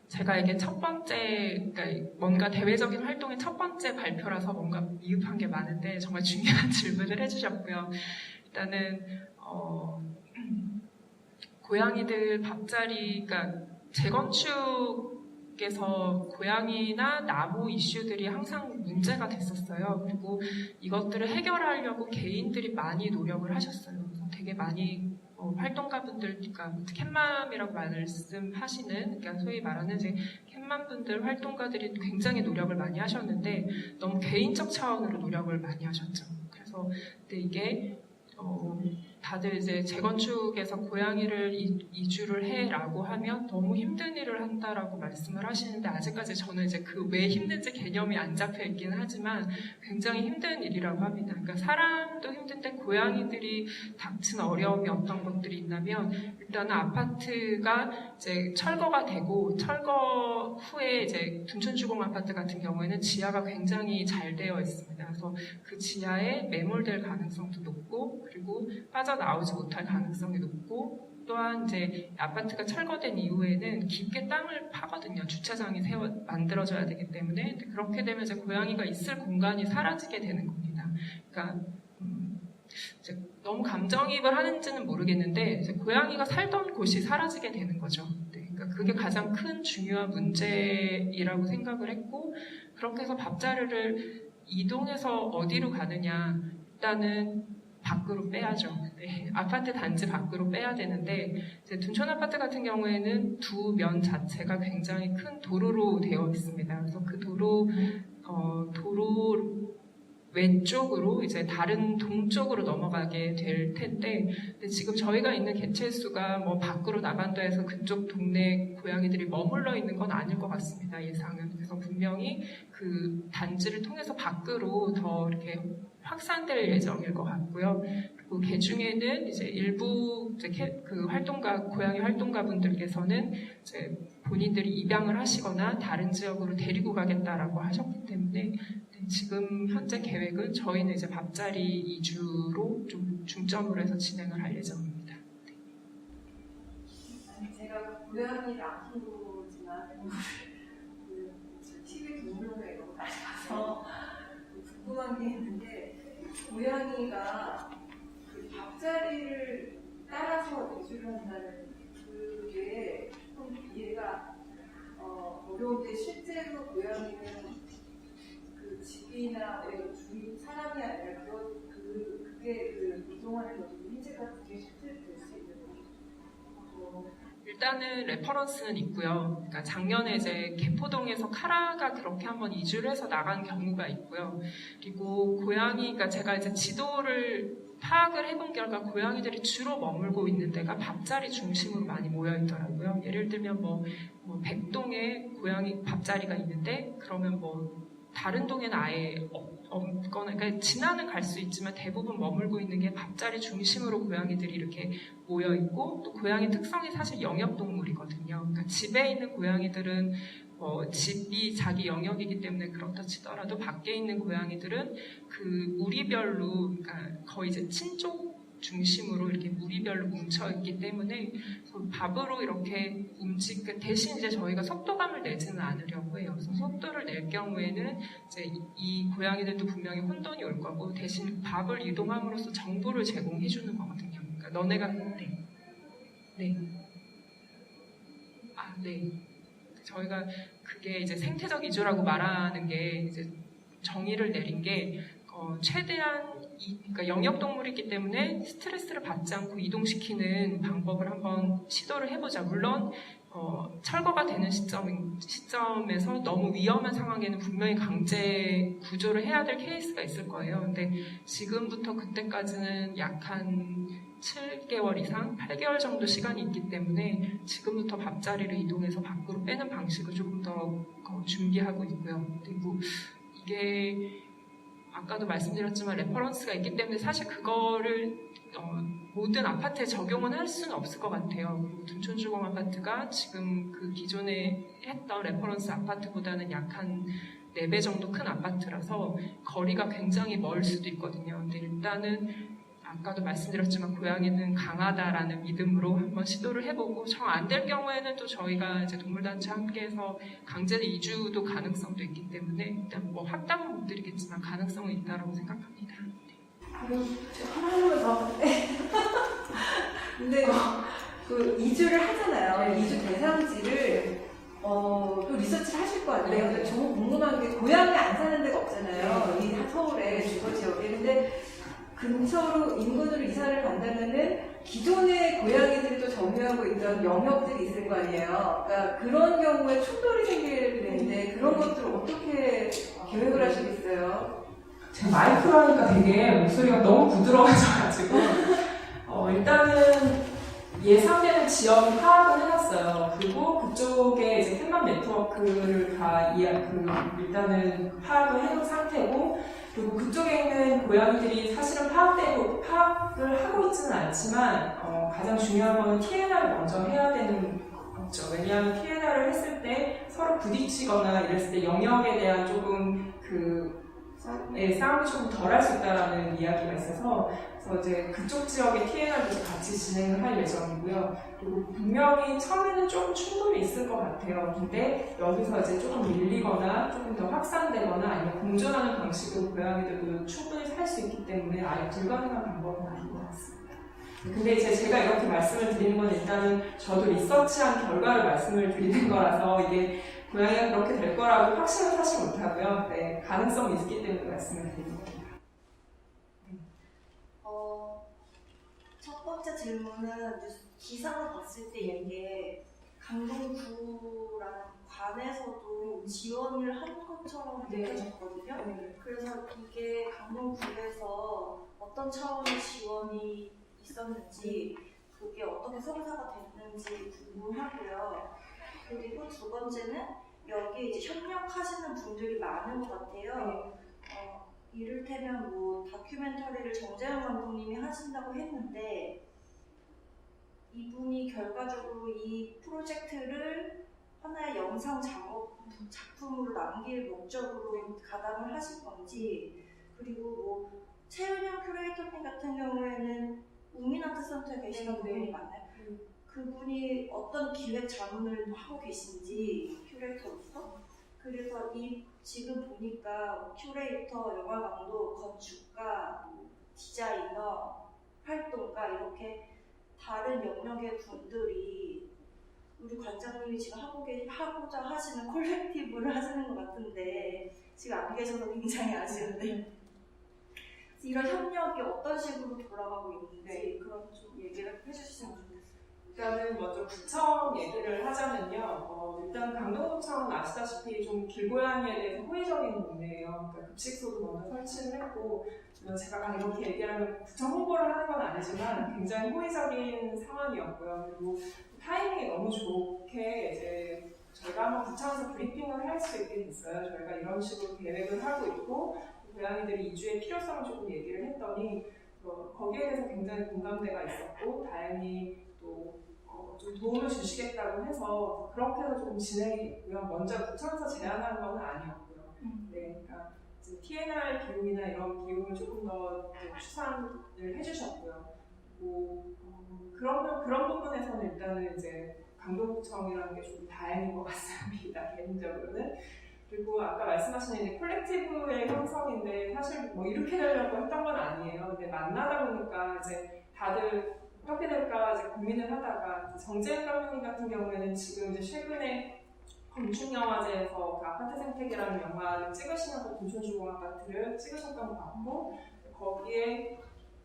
제가 이게 첫 번째, 그러니까 뭔가 대외적인 활동의 첫 번째 발표라서 뭔가 미흡한 게 많은데 정말 중요한 질문을 해주셨고요. 일단은 고양이들 밥자리, 그러니까 재건축에서 고양이나 나무 이슈들이 항상 문제가 됐었어요. 그리고 이것들을 해결하려고 개인들이 많이 노력을 하셨어요. 그래서 되게 많이 활동가분들, 그러니까 캣맘이라고 말씀하시는, 그러니까 소위 말하는 이제 캣맘분들 활동가들이 굉장히 노력을 많이 하셨는데 너무 개인적 차원으로 노력을 많이 하셨죠. 그래서 근데 이게 다들 이제 재건축에서 고양이를 이주를 해라고 하면 너무 힘든 일을 한다라고 말씀을 하시는데 아직까지 저는 이제 그 왜 힘든지 개념이 안 잡혀 있기는 하지만 굉장히 힘든 일이라고 합니다. 그러니까 사람도 힘든데 고양이들이 닥친 어려움이 어떤 것들이 있냐면 일단은 아파트가 이제 철거가 되고 철거 후에 이제 둔촌주공 아파트 같은 경우에는 지하가 굉장히 잘 되어 있습니다. 그래서 그 지하에 매몰될 가능성도 높고 그리고 빠져나오지 못할 가능성이 높고 또한 이제 아파트가 철거된 이후에는 깊게 땅을 파거든요. 주차장이 만들어져야 되기 때문에 그렇게 되면 이제 고양이가 있을 공간이 사라지게 되는 겁니다. 그러니까 이제 너무 감정이입을 하는지는 모르겠는데 이제 고양이가 살던 곳이 사라지게 되는 거죠. 네, 그러니까 그게 가장 큰 중요한 문제이라고 생각을 했고 그렇게 해서 밥자리를 이동해서 어디로 가느냐, 일단은 밖으로 빼야죠. 네, 아파트 단지 밖으로 빼야 되는데 이제 둔촌 아파트 같은 경우에는 두 면 자체가 굉장히 큰 도로로 되어 있습니다. 그래서 그 도로 왼쪽으로 이제 다른 동쪽으로 넘어가게 될 텐데, 근데 지금 저희가 있는 개체수가 뭐 밖으로 나간다 해서 그쪽 동네 고양이들이 머물러 있는 건 아닐 것 같습니다. 예상은. 그래서 분명히 그 단지를 통해서 밖으로 더 이렇게 확산될 예정일 것 같고요. 그리고 개 중에는 이제 일부 이제 그 고양이 활동가 분들께서는 이제 본인들이 입양을 하시거나 다른 지역으로 데리고 가겠다라고 하셨기 때문에 지금 현재 계획은 저희는 이제 밥자리 이주로 좀 중점으로 해서 진행을 할 예정입니다.
제가 고양이를 안 키우지만 그 TV 동물원에 이런 거 많이 가서 궁금한 게 있는데, 고양이가 그 밥자리를 따라서 이주를 한다는 그게 좀 이해가 어려운데, 실제로 고양이는 그 집이나 주인 사람이 아니라 그게 그 이동하는 것도 문제가 그게 실제로 될 수 있는 거죠.
일단은 레퍼런스는 있고요. 그러니까 작년에 이제 개포동에서 카라가 그렇게 한번 이주를 해서 나간 경우가 있고요. 그리고 고양이가 제가 이제 지도를 파악을 해본 결과 고양이들이 주로 머물고 있는 데가 밥자리 중심으로 많이 모여 있더라고요. 예를 들면 뭐 백동에 고양이 밥자리가 있는데, 그러면 뭐 다른 동에는 아예 없거나, 그러니까 지나는 갈 수 있지만 대부분 머물고 있는 게 밥자리 중심으로 고양이들이 이렇게 모여 있고, 또 고양이 특성이 사실 영역동물이거든요. 그러니까 집에 있는 고양이들은 집이 자기 영역이기 때문에 그렇다 치더라도 밖에 있는 고양이들은 그 무리별로, 그러니까 거의 이제 친족 중심으로 이렇게 무리별로 뭉쳐있기 때문에 밥으로 이렇게 대신 이제 저희가 속도감을 내지는 않으려고 해요. 그래서 속도를 낼 경우에는 이제 이 고양이들도 분명히 혼돈이 올 거고, 대신 밥을 이동함으로써 정보를 제공해 주는 거거든요. 그러니까 너네가 저희가 그게 이제 생태적 이주라고 말하는 게 이제 정의를 내린 게 최대한 그러니까 영역동물이기 때문에 스트레스를 받지 않고 이동시키는 방법을 한번 시도를 해보자. 물론 철거가 되는 시점에서 너무 위험한 상황에는 분명히 강제 구조를 해야 될 케이스가 있을 거예요. 근데 지금부터 그때까지는 약 한 7개월 이상, 8개월 정도 시간이 있기 때문에 지금부터 밥자리를 이동해서 밖으로 빼는 방식을 조금 더 준비하고 있고요. 그리고 이게 아까도 말씀드렸지만 레퍼런스가 있기 때문에 사실 그거를 모든 아파트에 적용은 할 수는 없을 것 같아요. 그리고 둔촌주공 아파트가 지금 그 기존에 했던 레퍼런스 아파트보다는 약 한 4배 정도 큰 아파트라서 거리가 굉장히 멀 수도 있거든요. 근데 일단은 아까도 말씀드렸지만 고양이는 강하다라는 믿음으로 한번 시도를 해보고, 정 안 될 경우에는 또 저희가 이제 동물단체와 함께해서 강제 이주도 가능성도 있기 때문에 일단 뭐 확답은 못 드리겠지만 가능성은 있다라고 생각합니다.
그럼 하나만 더. 근데 그 이주를 하잖아요.
네.
이주 대상지를 또 리서치를 하실 거 아니에요. 근데 정말 궁금한 게, 고양이 안 사는 데가 없잖아요. 이 서울에 주거 지역에. 근데 근처로 인근으로 이사를 간다면은 기존의 고양이들이 또 점유하고 있던 영역들이 있을 거 아니에요. 그러니까 그런 경우에 충돌이 생길 텐데 그런 것들을 어떻게 계획을 하시겠어요?
제가 마이크로 하니까 되게 목소리가 너무 부드러워져가지고 일단은 예상되는 지역을 파악을 해놨어요. 그리고 그쪽에 이제 캔맘 네트워크를 다 일단은 파악을 해놓은 상태고, 그리고 그쪽에 있는 고양이들이 사실은 파악을 하고 있지는 않지만 가장 중요한 거는 TNR을 먼저 해야 되는 거죠. 왜냐하면 TNR을 했을 때 서로 부딪히거나 이랬을 때 영역에 대한 조금 싸움이 조금 덜 할 수 있다라는 이야기가 있어서, 그래서 이제 그쪽 지역의 TNR도 같이 진행을 할 예정이고요. 그리고 분명히 처음에는 좀 충돌이 있을 것 같아요. 근데 여기서 이제 조금 밀리거나 조금 더 확산되거나 아니면 공존하는 방식으로 고양이들도 충분히 살 수 있기 때문에 아예 불가능한 방법은 아닌 것 같습니다. 근데 이제 제가 이렇게 말씀을 드리는 건 일단은 저도 리서치한 결과를 말씀을 드리는 거라서, 이게 고양이가 그렇게 될 거라고 확신은 사실 못하고요. 네, 가능성이 있기 때문에 말씀을 드리는 겁니다.
첫 번째 질문은 기사를 봤을 때 이게 강동구라는 관에서도 지원을 한 것처럼 느껴졌거든요. 그래서 이게 강동구에서 어떤 차원의 지원이 있었는지 그게 어떻게 성사가 됐는지 궁금하고요. 그리고 두 번째는 여기 이제 협력하시는 분들이 많은 것 같아요. 이를테면 뭐 다큐멘터리를 정재영 감독님이 하신다고 했는데 이분이 결과적으로 이 프로젝트를 하나의 영상 작품으로 남길 목적으로 가담을 하신 건지, 그리고 뭐 최은영 큐레이터님 같은 경우에는 우민아트센터에 계시는 분이 많나요? 그분이 어떤 기획 자문을 하고 계신지 큐레이터로서. 그래서 지금 보니까 큐레이터, 영화감독, 건축가, 디자이너, 활동가 이렇게 다른 영역의 분들이 우리 관장님이 지금 하고자 하시는 콜렉티브를 하시는 것 같은데 지금 안 계셔서 굉장히 아쉬운데 이런 협력이 어떤 식으로 돌아가고 있는지 그런 좀 얘기를 해주시면 좋겠어요.
일단은 먼저 구청 얘기를 하자면요. 일단 강동구청은 아시다시피 좀 길고양이에 대해서 호의적인 동네예요. 그러니까 급식소도 먼저 설치를 했고, 제가 이렇게 얘기하면 구청 홍보를 하는 건 아니지만 굉장히 호의적인 상황이었고요. 그리고 타이밍이 너무 좋게 이제 저희가 한번 구청에서 브리핑을 할 수 있게 됐어요. 저희가 이런 식으로 계획을 하고 있고 고양이들이 이주의 필요성을 조금 얘기를 했더니 거기에 대해서 굉장히 공감대가 있었고 다행히 또 좀 도움을 주시겠다고 해서 그렇게 해서 조금 진행이 됐고요. 먼저 구청에서 제안한 건 아니었고요. 네, 그러니까 이제 TNR 비용이나 이런 비용을 조금 더 추산을 해주셨고요. 그런 부분에서는 일단은 이제 강동구청이라는 게 좀 다행인 것 같습니다. 개인적으로는. 그리고 아까 말씀하신 이제 콜렉티브의 형성인데 사실 뭐 이렇게 되려고 했던 건 아니에요. 근데 만나다 보니까 이제 다들 어떻게 될까 이제 고민을 하다가 정재현 감독님 같은 경우에는 지금 이제 최근에 건축영화제에서 그 아파트 생태계라는 영화를 찍으시면서 둔촌주공 아파트를 찍으셨던 것 같고 거기에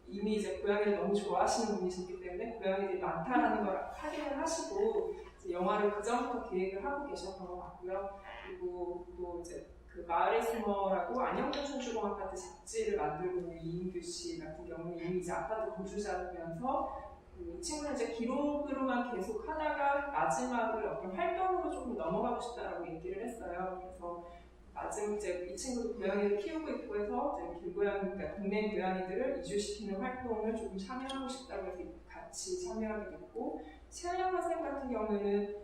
이미 이제 고양이를 너무 좋아하시는 분이셨기 때문에 고양이들이 많다라는 걸 확인을 하시고 이제 영화를 그 전부터 계획을 하고 계셨던 것 같고요. 그리고 또 이제 그 마을의 스머라고 안영둔촌주공 아파트 잡지를 만들고 있는 이인규 씨 같은 경우는 이미 이제 아파트 거주자면서 이 친구는 이제 기록으로만 계속 하다가 마지막을 어떤 활동으로 조금 넘어가고 싶다라고 얘기를 했어요. 그래서 마지막 이제 이 친구도 고양이를 키우고 있고 해서 이제 길고양이, 그러니까 동네 고양이들을 이주시키는 활동을 조금 참여하고 싶다고 해서 같이 참여하게 됐고 최은영 선생님 같은 경우에는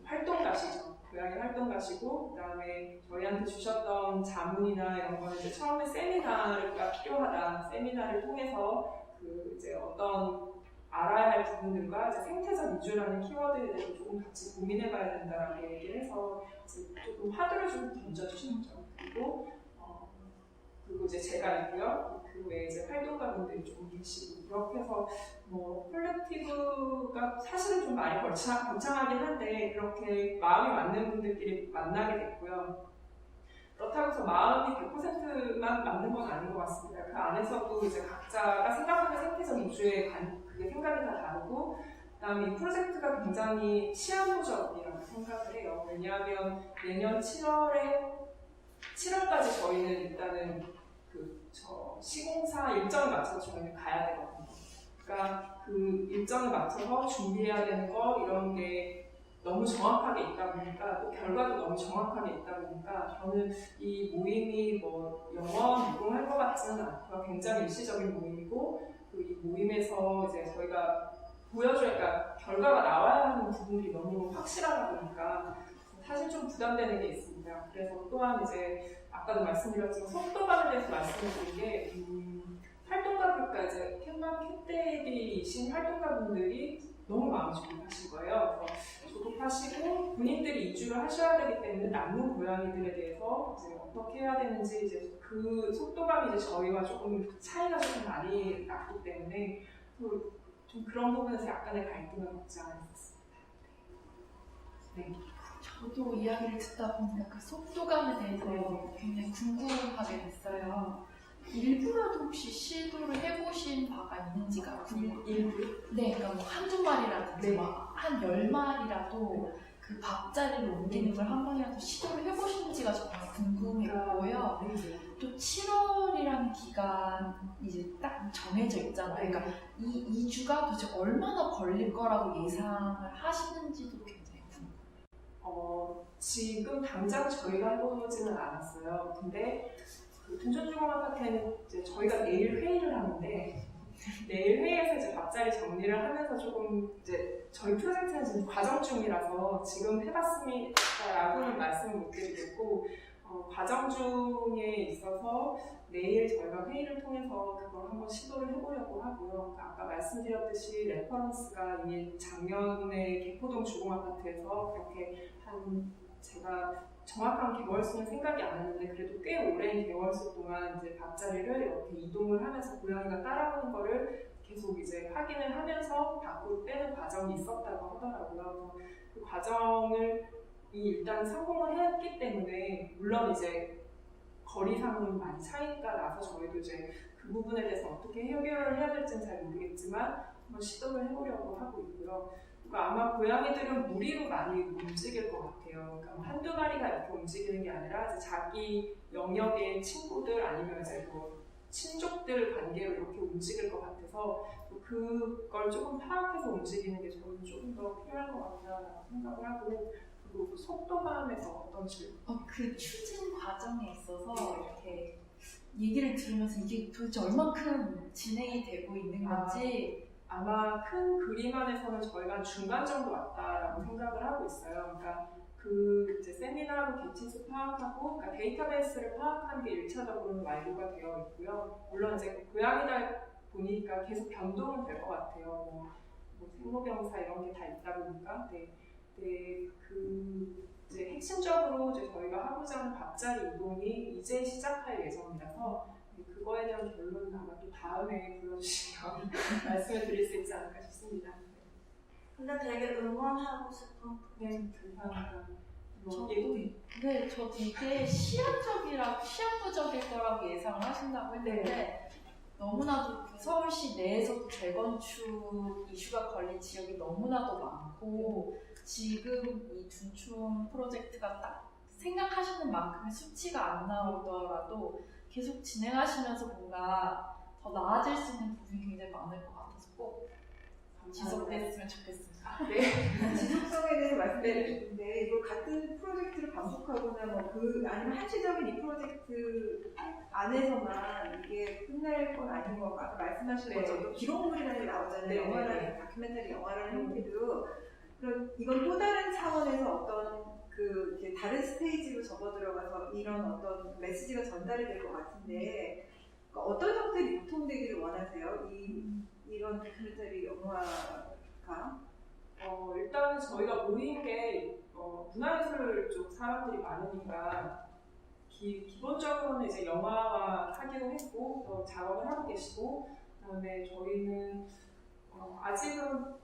활동가시죠. 고양이 활동가시고 그다음에 저희한테 주셨던 자문이나 이런 거는 이제 처음에 세미나가 필요하다. 세미나를 통해서 그 이제 어떤 알아야 할 부분들과 이제 생태적 이주라는 키워드에 대해서 조금 같이 고민해봐야 된다라고 얘기를 해서 이제 조금 화두를 좀 던져주셨죠. 그리고 이제 제가 있고요. 그 외에 이제 활동가분들이 조금 계시고 이렇게 해서 뭐 콜렉티브가 사실은 좀 많이 거창하긴 한데 그렇게 마음이 맞는 분들끼리 만나게 됐고요. 그렇다고 해서 마음이 100%만 맞는 건 아닌 것 같습니다. 그 안에서도 이제 각자가 생각하는 생태적 이주에 그게 생각이 다 다르고 그다음에 이 프로젝트가 굉장히 시한부적이라고 생각을 해요. 왜냐하면 내년 7월까지 저희는 일단은 시공사 일정을 맞춰서 저희는 가야 되거든요. 그러니까 그 일정을 맞춰서 준비해야 되는 거 이런 게 너무 정확하게 있다 보니까 또 결과도 너무 정확하게 있다 보니까 저는 이 모임이 뭐 영원 무궁할 것 같지는 않고요. 굉장히 일시적인 모임이고 이 모임에서 이제 저희가 보여줘야 결과가 나와야 하는 부분들이 너무 확실하다 보니까 사실 좀 부담되는 게 있습니다. 그래서 또한 이제 아까도 말씀드렸지만 속도감에 대해서 말씀드린 게 활동가분과 이제 캣데이이신 활동가분들이 너무 마음이 조급하신 거예요. 그래서 조급하시고 본인들이 이주를 하셔야 되기 때문에 남는 고양이들에 대해서 이제 어떻게 해야 되는지 이제 그 속도감이 이제 저희와 조금 차이가 좀 많이 났기 때문에 좀 그런 부분에서 약간의 갈등을 겪지 않았었습니다. 네.
저도 이야기를 듣다 보니까 그 속도감에 대해서 굉장히 궁금하게 됐어요. 일부라도 혹시 시도를 해보신 바가 있는지가
일부?
네, 그러니까 뭐 한두 마리라든지
네.
한 10마리라도 그 밥자리를 옮기는 걸 한 번이라도 시도를 해보시는지가 정말 궁금했고요. 또 7월이라는 기간 이제 딱 정해져 있잖아요. 그러니까 이 2주가 도대체 얼마나 걸릴 거라고 예상을 하시는지도 굉장히 궁금해요.
지금 당장 저희가 해보지는 않았어요. 근데 그 둔촌주공아파트에는 이제 저희가 내일 회의를 하는데 내일 회의에서 이제 밥자리 정리를 하면서 조금 이제 저희 프로젝트는 지금 과정 중이라서 지금 해봤습니다라고는 말씀을 못 드리겠고 과정 중에 있어서 내일 저희가 회의를 통해서 그걸 한번 시도를 해보려고 하고요. 아까 말씀드렸듯이 레퍼런스가 이미 작년에 개포동 주공아파트에서 그렇게 제가 정확한 개월수는 생각이 안 나는데 그래도 꽤 오랜 개월수 동안 이제 밥자리를 이렇게 이동을 하면서 고양이가 따라오는 거를 계속 이제 확인을 하면서 밖으로 빼는 과정이 있었다고 하더라고요. 그 과정을 일단 성공을 했기 때문에 물론 이제 거리상으로는 많이 차이가 나서 저희도 이제 그 부분에 대해서 어떻게 해결을 해야 될지는 잘 모르겠지만 한번 시도를 해보려고 하고 있고요. 아마 고양이들은 무리로 많이 움직일 것 같아요. 그러니까 한두 마리가 이렇게 움직이는 게 아니라 이제 자기 영역의 친구들 아니면 이제 뭐 친족들 관계로 이렇게 움직일 것 같아서 그걸 조금 파악해서 움직이는 게 저는 조금 더 필요할 것 같다라고 생각을 하고 그리고 그 속도감에서 어떤 질문?
그 추진 과정에 있어서 이렇게 얘기를 들으면서 이게 도대체 얼만큼 진행이 되고 있는 건지
아마 큰 그림 안에서는 저희가 중간 정도 왔다라고 생각을 하고 있어요. 그러니까 그 이제 세미나하고 개체수 파악하고 그러니까 데이터베이스를 파악하는 게 1차적으로는 완료가 되어 있고요. 물론 이제 고양이다 보니까 계속 변동은 될 것 같아요. 뭐 생로병사 이런 게 다 있다 보니까. 그 이제 핵심적으로 이제 저희가 하고자 하는 밥자리 이동이 이제 시작할 예정이라서 그거에 대한 결론은 아마 또 다음에 불러주시면 말씀을 드릴 수 있지 않을까 싶습니다.
근데 되게 응원하고 싶은
네, 감사합니다.
저 되게 시한부적일 거라고 예상을 하신다고 했는데 너무나도 그 서울시 내에서도 재건축 이슈가 걸린 지역이 너무나도 많고 지금 이 둔촌 프로젝트가 딱 생각하시는 만큼의 수치가 안 나오더라도 계속 진행하시면서 뭔가 더 나아질 수 있는 부분이 굉장히 많을 것 같아서 꼭 지속됐으면 좋겠습니다.
지속성에 대해서 말씀드렸는데 이거 같은 프로젝트를 반복하거나 아니면 한시적인 이 프로젝트 안에서만 이게 끝날 건 아닌 것 같고 아까 말씀하신 것처럼 기록물이라는 게 나오잖아요. 영화라는 다큐멘터리 영화라는 형태도 그럼 이건 또 다른 차원에서 어떤 이렇게 다른 스테이지로 접어들어가서 이런 어떤 메시지가 전달이 될 것 같은데 그러니까 어떤 형태로 유통되기를 원하세요? 이런 다큐멘터리 영화가?
일단 저희가 모인 게 문화예술 쪽 사람들이 많으니까 기본적으로는 이제 영화화 하기로 했고 작업을 하고 계시고 그다음에 저희는 아직은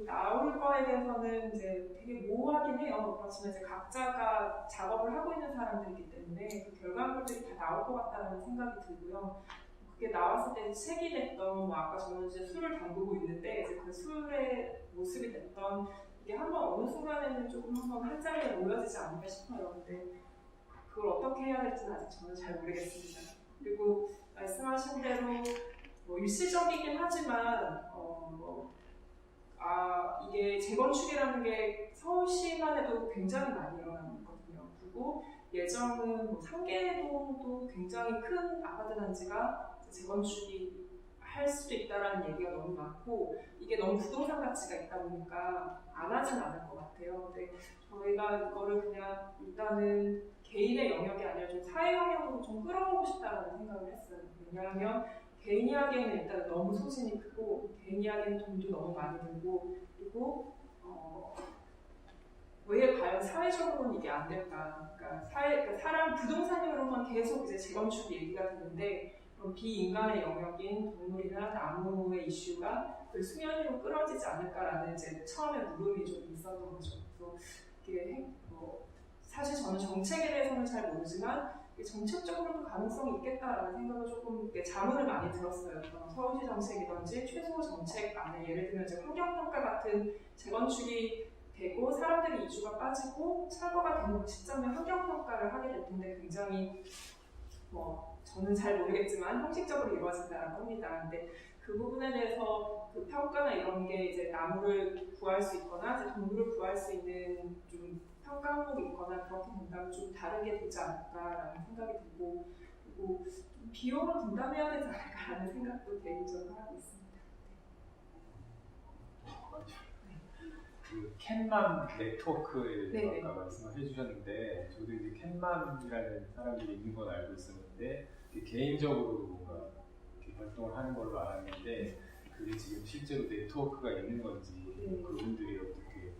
나올 거에 대해서는 이제 되게 모호하긴 해요. 그렇지만 이제 각자가 작업을 하고 있는 사람들이기 때문에 그 결과물들이 다 나올 것 같다는 생각이 들고요. 그게 나왔을 때 색이 됐던 아까 저는 이제 술을 담그고 있는데 이제 그 술의 모습이 됐던 이게 한번 어느 순간에는 조금 한번 한 자리에 모여지지 않을까 싶어요. 근데 그걸 어떻게 해야 될지는 아직 저는 잘 모르겠습니다. 그리고 말씀하신 대로 일시적이긴 하지만 이게 재건축이라는 게 서울시만 해도 굉장히 많이 일어나고 있거든요. 그리고 예정은 3개동도 굉장히 큰 아파트 단지가 재건축이 할 수도 있다라는 얘기가 너무 많고 이게 너무 부동산 가치가 있다 보니까 안 하진 않을 것 같아요. 근데 저희가 이거를 그냥 일단은 개인의 영역이 아니라 좀 사회 영역으로 좀 끌어오고 싶다라는 생각을 했어요. 왜냐하면 개인 이야기에는 일단 너무 소신이 크고 개인 이야기는 돈도 너무 많이 들고 그리고 왜 과연 사회적으로는 이게 안 될까? 그러니까 사람 부동산으로만 계속 이제 재건축 얘기가 되는데 그럼 비인간의 영역인 동물이나 나무의 이슈가 그 수면 위로 끌어지지 않을까라는 이제 처음에 물음이 좀 있었던 거죠. 그래서 이게 사실 저는 정책에 대해서는 잘 모르지만 정책적으로도 가능성이 있겠다라는 생각을 조금 자문을 많이 들었어요. 서울시 정책이든지 최소 정책 안에 예를 들면 이제 환경평가 같은 재건축이 되고 사람들이 이주가 빠지고 철거가 되는 시점에 환경평가를 하게 될 텐데 굉장히 저는 잘 모르겠지만 형식적으로 이루어진다라고 합니다. 근데 그 부분에 대해서 그 평가나 이런 게 이제 나무를 구할 수 있거나 이제 동물을 구할 수 있는 좀 평가 항목이 있거나 그렇게 된다면 좀 다르게 되지 않을까라는 생각이 들고 그리고 좀 비용을 분담해야 되지 않을까라는 생각도 개인적으로 하고 있습니다.
그 캔맘 네트워크에
네네.
아까 말씀을 해주셨는데 저도 이제 캔맘이라는 사람들이 있는 건 알고 있었는데 개인적으로 뭔가 이렇게 활동을 하는 걸로 알았는데 그게 지금 실제로 네트워크가 있는 건지 그분들이 어떻게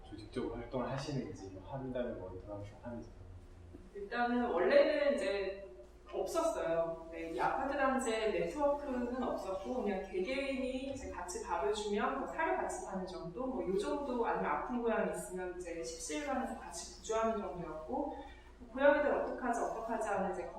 조직적으로 활동을 하시는지 한다면 어떤 하는지.
일단은 원래는 이제 없었어요. 네, 이 아파트 단지의 네트워크는 없었고 그냥 개개인이 이제 같이 밥을 주면 사료 같이 사는 정도, 요 정도 아니면 아픈 고양이 있으면 이제 십시일반에서 같이 구조하는 정도였고 고양이들 어떡하지 하는 이제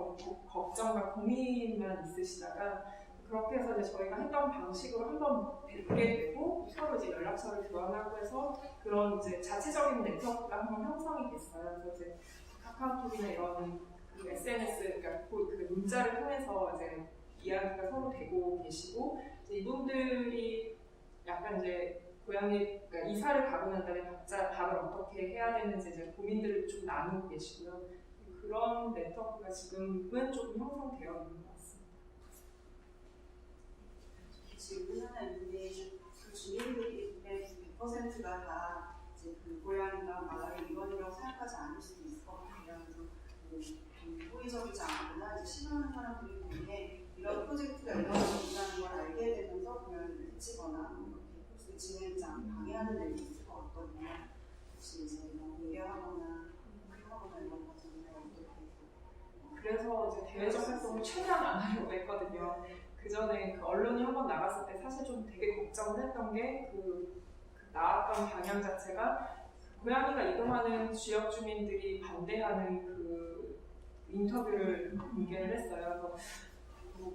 걱정과 고민만 있으시다가 그렇게 해서 이제 저희가 했던 방식으로 한번 뵙게 되고 서로 이제 연락처를 교환하고 해서 그런 이제 자체적인 네트워크가 한번 형성이 됐어요. 그래서 이제 카카오톡이나 이런 그 SNS, 그러니까 그 문자를 통해서 이제 이야기가 서로 되고 계시고 이제 이분들이 약간 이제 고양이 그러니까 이사를 가고 난 다음에 각자 밥을 어떻게 해야 되는지 이제 고민들을 좀 나누고 계시고요. 그런 네트워크가 지금은 조금 형성되어 있는 것 같습니다.
질문 하나 있는데 그 주민들이 100%가 다 이제 그 고양이나 마을의 일원이라고 생각하지 않을 수도 있을 것 같아요. 그래서 호의적이지 않거나 이제 싫어하는 사람들이 때문에 이런 프로젝트가 일어난다는 걸 알게 되면서 고양이를 해치거나 이렇게 프로젝트 진행장 방해하는 일이 있을 것 같거든요. 혹시 이제 이런 공개하거나 하거나 이런 과정을 어떻게
그래서 이제 대외적 활동을 최대한 안 하려고 했거든요. 그 전에 그 언론이 한번 나갔을 때 사실 좀 되게 걱정을 했던 게 그 나왔던 방향 자체가 고양이가 이동하는 지역 주민들이 반대하는 그 인터뷰를 공개를 했어요. 그래서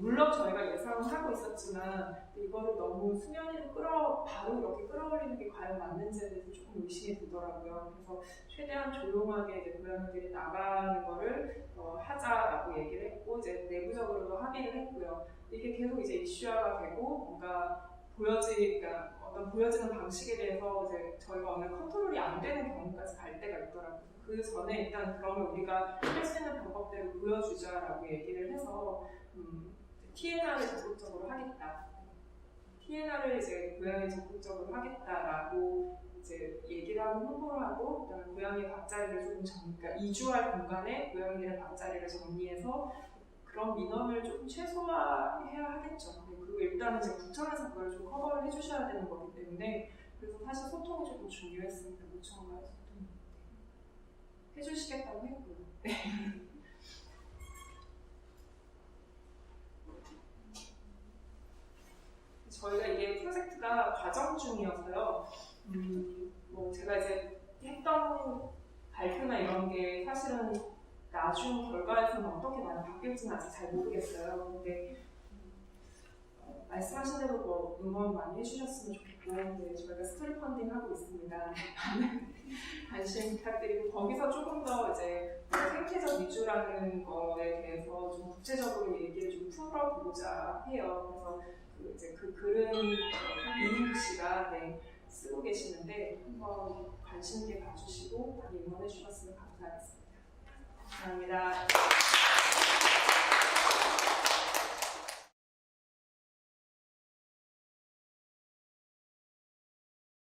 물론 저희가 예상을 하고 있었지만 이거를 너무 수면 위로 바로 이렇게 끌어올리는 게 과연 맞는지에 대해서 조금 의심이 들더라고요. 그래서 최대한 조용하게 이제 고양이들이 나가는 거를 하자라고 얘기를 했고 이제 내부적으로도 합의를 했고요. 이게 계속 이제 이슈화가 되고 뭔가 그러니까 어떤 보여지는 방식에 대해서 이제 저희가 어느 컨트롤이 안 되는 경우까지 갈 때가 있더라고요. 그 전에 일단 그러면 우리가 할 수 있는 방법대로 보여주자라고 얘기를 해서 TNR을 적극적으로 하겠다. TNR을 이제 고양이 적극적으로 하겠다라고 이제 얘기를 하고 홍보를 하고 그다음에 고양이 밥자리를 조금 그러니까 이주할 공간에 고양이들의 밥자리를 정리해서 그런 민원을 조금 최소화해야 하겠죠. 그리고 일단은 이제 구청에서 그걸 좀 커버를 해주셔야 되는 거기 때문에 그래서 사실 소통이 조금 중요했습니다. 구청과의 소통. 해주시겠다고 했고요. 네. 저희가 이게 프로젝트가 과정 중이어서요. 제가 이제 했던 발표나 이런 게 사실은 나중 결과에서는 어떻게 많이 바뀔지는 아직 잘 모르겠어요. 근데 말씀하신 대로 응원 많이 해주셨으면 좋겠고, 저희가 스토리 펀딩 하고 있습니다. 관심 부탁드리고 거기서 조금 더 이제 생태적 위주라는 거에 대해서 좀 구체적으로 얘기를 좀 풀어보고자 해요. 그래서 그 글은 이인규 씨가 쓰고 계시는데 한번 관심 있게 봐주시고 많이 응원해 주셨으면 감사하겠습니다. 감사합니다.